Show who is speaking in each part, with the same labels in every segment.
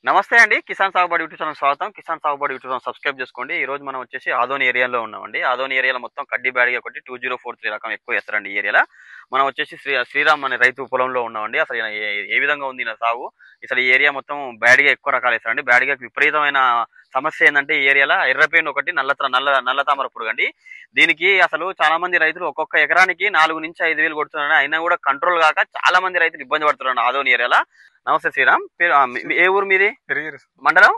Speaker 1: నమస్తే అండి. కిసాన్ సాగుబడి యూట్యూబ్ ఛానల్ స్వాగతం. కిసాన్ సాగుబడి యూట్యూబ్ ఛానల్ సబ్స్క్రైబ్ చేసుకోండి. ఈ రోజు మనం వచ్చేసి ఆదోని ఏరియాలో ఉన్నామండి. ఆదోని ఏరియాలో మొత్తం కడ్డీ బ్యాడ్‌గా ఒకటి 2043 రకం ఎక్కువ ఏస్తారండి ఈ ఏరియాలో. మనం వచ్చేసి శ్రీరామ్ అనే రైతు పొలంలో ఉన్నామండి. అసలు ఈయన ఏ విధంగా ఉంది ఈయన సాగు? అసలు ఈ ఏరియా మొత్తం బ్యాడ్‌గా ఎక్కువ రకాలు ఏస్తారండి. బ్యాడ్‌గాకి విపరీతమైన సమస్య ఏందంటే ఈ ఏరియాలో ఎర్రపేను ఒకటి నల్ల తామర పురుగండి. దీనికి అసలు చాలా మంది రైతులు ఒక్కొక్క ఎకరానికి 4-5 వేలు కొడుతున్నారని అయినా కూడా కంట్రోల్ కాక చాలా మంది రైతులు ఇబ్బంది పడుతున్నారు ఆదోని ఏరియాలో. నమస్తే శ్రీరామ్. ఏ ఊరు మీది? మండలం?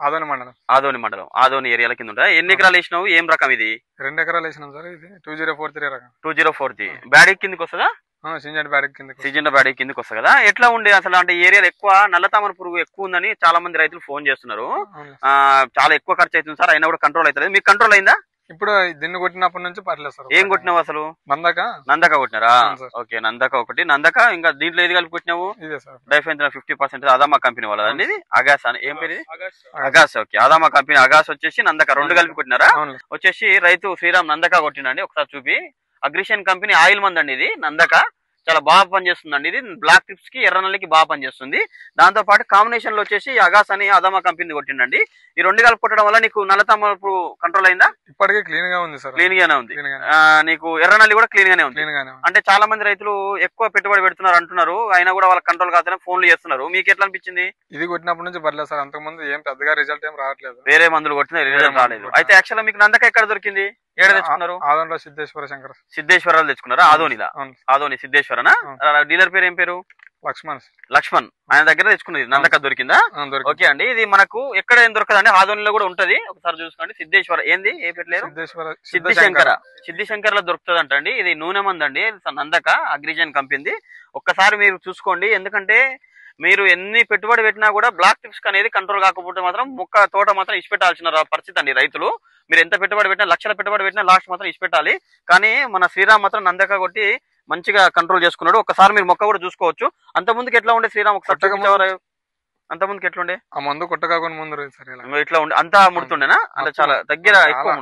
Speaker 2: ఆదోని మండలం.
Speaker 1: ఆదోని మండలం. ఆదోని ఏరియాల కింద ఉంటా. ఎన్ని ఎకరాలు వేసినావు? ఏం రకం ఇది?
Speaker 2: 2 ఎకరాలు వేసినాం సార్. ఇది 2043 రకం.
Speaker 1: 2043 బ్యాడీ కిందకి వస్తుందా?
Speaker 2: సింజెంట్ బ్యాడీ కింద.
Speaker 1: సిజెండా బ్యాడీ కిందకి వస్తుంది కదా. ఎట్లా ఉండే అసలు? అంటే ఈ ఏరియాలో ఎక్కువ నల్ల తామర పురుగు ఎక్కువ ఉందని చాలా మంది రైతులు ఫోన్ చేస్తున్నారు. చాలా ఎక్కువ ఖర్చు అవుతుంది సార్, అయినా కూడా కంట్రోల్ అవుతుంది. మీకు కంట్రోల్ అయిందా?
Speaker 2: ఇప్పుడు దీన్ని కొట్టినప్పటి నుంచి పర్లేదు సార్.
Speaker 1: ఏం కొట్టినావు అసలు? నందక కొట్టినారా? ఓకే, నందక ఒకటి. నందక ఇంకా దీంట్లో ఏది కలిపి కొట్టినావు?
Speaker 2: ఇదే సార్,
Speaker 1: డైఫెన్ 50% అదామా కంపెనీ వాళ్ళదండి ఇది. అగాస్ అని ఏం పేరు? అగాస్. ఓకే, అదామా కంపెనీ అగాస్ వచ్చేసి నందక 2 కలిపి కొట్టినారా? వచ్చేసి రైతు శ్రీరామ్ నందక కొట్టినండి. ఒకసారి చూపి. అగ్రిషన్ కంపెనీ ఆయిల్ మంది అండి ఇది నందక. చాలా బాగా పనిచేస్తుందండి ఇది. బ్లాక్ టిప్స్ కి ఎర్ర నల్లికి బాగా పనిచేస్తుంది. దాంతో పాటు కాంబినేషన్ లో వచ్చేసి అగాస్ అని అదామా కంపెనీ కొట్టిండండి. ఈ 2 కలిపి కొట్టడం వల్ల నీకు నల్ల తామర కంట్రోల్ అయిందా?
Speaker 2: ఇప్పటికే క్లీన్ గా ఉంది సార్.
Speaker 1: క్లీన్ గానే ఉంది. నీకు ఎర్ర నల్లి కూడా క్లీన్ గానే ఉంది. అంటే చాలా మంది రైతులు ఎక్కువ పెట్టుబడి పెడుతున్నారు అంటున్నారు, అయినా కూడా వాళ్ళకి కంట్రోల్ కాదని ఫోన్లు చేస్తున్నారు. మీకు ఎట్లా అనిపించింది?
Speaker 2: ఇది కొట్టినప్పటి నుంచి పర్లేదు సార్. అంతకు ముందు ఏం పెద్దగా రిజల్ట్ ఏం రావట్లేదు.
Speaker 1: వేరే మందులు కొట్టిన రిజల్ట్ రాలేదు. అయితే యాక్చువల్ మీకు నందక ఎక్కడ దొరికింది? ఏడ తెచ్చుకున్నారు?
Speaker 2: ఆదోనిలో సిద్ధేశ్వర శంకర్.
Speaker 1: సిద్ధేశ్వరాలు తెచ్చుకున్నారా? ఆదోనిలా? ఆదోని సిద్ధేశ్వరనా? డీలర్ పేరు ఏం పేరు? లక్ష్మణ్. ఆయన దగ్గర తెచ్చుకున్నది నందక దొరికిందా? ఓకే అండి. ఇది మనకు ఎక్కడ ఏం దొరకదండి, ఆదోనిలో కూడా ఉంటది. ఒకసారి చూసుకోండి. సిద్ధేశ్వర ఏంది ఏ పెట్టలేరు? సిద్ధిశంకర్ లో దొరుకుతుంది అంటండి. ఇది నూనె మంది అండి నందక, అగ్రిజన్ కంపెనీ. ఒక్కసారి మీరు చూసుకోండి. ఎందుకంటే మీరు ఎన్ని పెట్టుబడి పెట్టినా కూడా బ్లాక్ టిప్స్ అనేది కంట్రోల్ కాకపోతే మాత్రం తోట మాత్రం ఇచ్చిపెట్టాల్సిన పరిస్థితి అండి. రైతులు మీరు ఎంత పెట్టుబడి పెట్టినా, లక్షల పెట్టుబడి పెట్టినా లాస్ట్ మాత్రం ఇచ్చిపెట్టాలి. కానీ మన శ్రీరామ్ మాత్రం నందక కొట్టి మంచిగా కంట్రోల్ చేసుకున్నాడు. ఒకసారి మీరు మొక్క కూడా చూసుకోవచ్చు. అంత ముందుకు ఎట్లా ఉండే శ్రీరామ్? ఒకసారి అంత ముందుకు ఎట్లుండే?
Speaker 2: ఆ మందు కొట్టకాకుండా ముందు
Speaker 1: ఇట్లా ఉండే అంతా ముడుతుండేనా? అంటే చాలా దగ్గర ఎక్కువ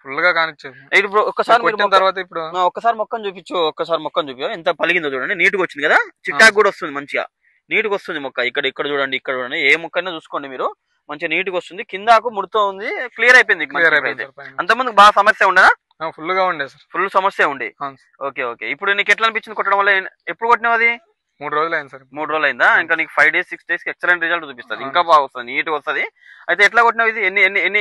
Speaker 2: ఫుల్ గా కానిచ్చేది.
Speaker 1: ఇప్పుడు ఒక్కసారి
Speaker 2: తర్వాత ఇప్పుడు
Speaker 1: ఒక్కసారి మొక్కను చూపించు. ఒక్కసారి మొక్కను చూపి. ఎంత పలిగిందో చూడండి. నీట్గా వచ్చింది కదా. చిట్టాక్ కూడా వస్తుంది మంచిగా. నీట్గా వస్తుంది మొక్క. ఇక్కడ చూడండి, ఇక్కడ చూడండి. ఏ మొక్కైనా చూసుకోండి మీరు. మంచిగా నీట్గా వస్తుంది. కిందకు ముడుతూ ఉంది. క్లియర్ అయిపోయింది. అంతకుముందు బాగా సమస్య ఉండదా?
Speaker 2: ఫుల్ గా ఉండే సార్.
Speaker 1: ఫుల్ సమస్య ఉండే. ఓకే. ఇప్పుడు నీకు ఎట్లా అనిపించింది కొట్టడం వల్ల? ఎప్పుడు కొట్టినావు అది?
Speaker 2: 3 రోజులు అయింది సార్.
Speaker 1: 3 రోజులు అయిందా? ఇంకా నీకు 5 days 6 days కి ఎక్సలెంట్ రిజల్ట్ చూపిస్తుంది. ఇంకా బాగా వస్తుంది, నీట్ గా వస్తుంది. అయితే ఎట్లా కొట్టినావు ఇది?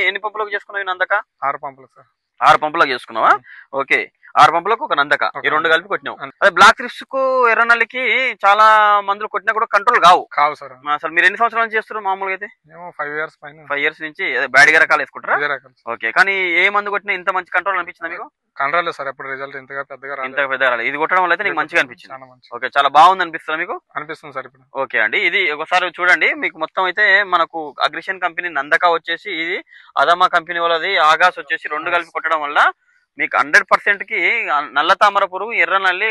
Speaker 1: ఎన్ని పంపులకు చేసుకున్నావు నందక?
Speaker 2: 6 పంపులు సార్.
Speaker 1: 6 పంపులకు చేసుకున్నావా? ఓకే, 6 పంపులకు ఒక నందక, ఈ 2 కలిపి కొట్టినావు. అదే బ్లాక్ టిప్స్ కు ఎర్ర నల్లికి చాలా మందులు కొట్టినా కూడా కంట్రోల్ కావు సార్. అసలు మీరు ఎన్ని సంవత్సరాల నుంచి చేస్తారు మామూలుగా? అయితే 5 years నుంచి బ్యాడ్ రకాలు వేసుకుంటారా? ఓకే. కానీ ఏ మందు కొట్టినా ఇంత మంచి కంట్రోల్ అనిపించిందా మీకు?
Speaker 2: Control sir. ఎప్పుడు రిజల్ట్ ఇంత పెద్దగా రాలేదు.
Speaker 1: ఇది కొట్టడం వల్ల అయితే నీకు మంచిగా అనిపించింది. ఓకే, చాలా బాగుంది అనిపిస్తుంది మీకు?
Speaker 2: అనిపిస్తుంది సార్ ఇప్పుడు.
Speaker 1: ఓకే అండి. ఇది ఒకసారి చూడండి. మీకు మొత్తం అయితే మనకు అగ్రిషన్ కంపెనీ నందక వచ్చేసి, ఇది అదామా కంపెనీ వాళ్ళది ఆగాస్ వచ్చేసి 2 కలిపి కొట్టడం వల్ల మీకు 100% కి నల్ల తామర పురుగు, ఎర్ర నల్లి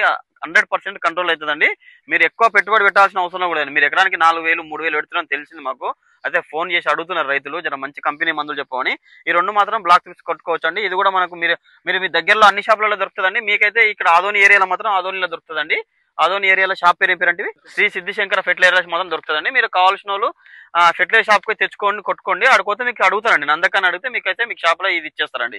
Speaker 1: 100% కంట్రోల్ అవుతుందండి. మీరు ఎక్కువ పెట్టుబడి పెట్టాల్సిన అవసరం కూడా లేదు. మీరు ఎకరానికి 4,000 3,000 పెడుతున్నారని తెలిసింది మాకు. అయితే ఫోన్ చేసి అడుగుతున్నారు రైతులు, జర మంచి కంపెనీ మందులు చెప్పమని. ఈ 2 మాత్రం బ్లాక్ టిప్స్ కొట్టుకోవచ్చు అండి. ఇది కూడా మనకు మీరు మీ దగ్గరలో అన్ని షాపులలో దొరుకుతుందండి. మీకైతే ఇక్కడ ఆదోని ఏరియాలో మాత్రం ఆదోనిలో దొరుకుతుందండి. ఆదోని ఏరియాలో షాప్ పేరు ఏం పేరంటే శ్రీ సిద్ధిశంకర ఫెర్టిలైజర్స్ మాత్రం దొరుకుతుందండి. మీరు కావాల్సిన వాళ్ళు ఫెర్టిలైజర్ షాప్ కి తెచ్చుకోండి, కొట్టుకోండి. అడుగుతే మీకు అడుగుతారండి. నందకాన్ని అడిగితే మీకు షాప్ లో ఇది ఇచ్చేస్తారండి.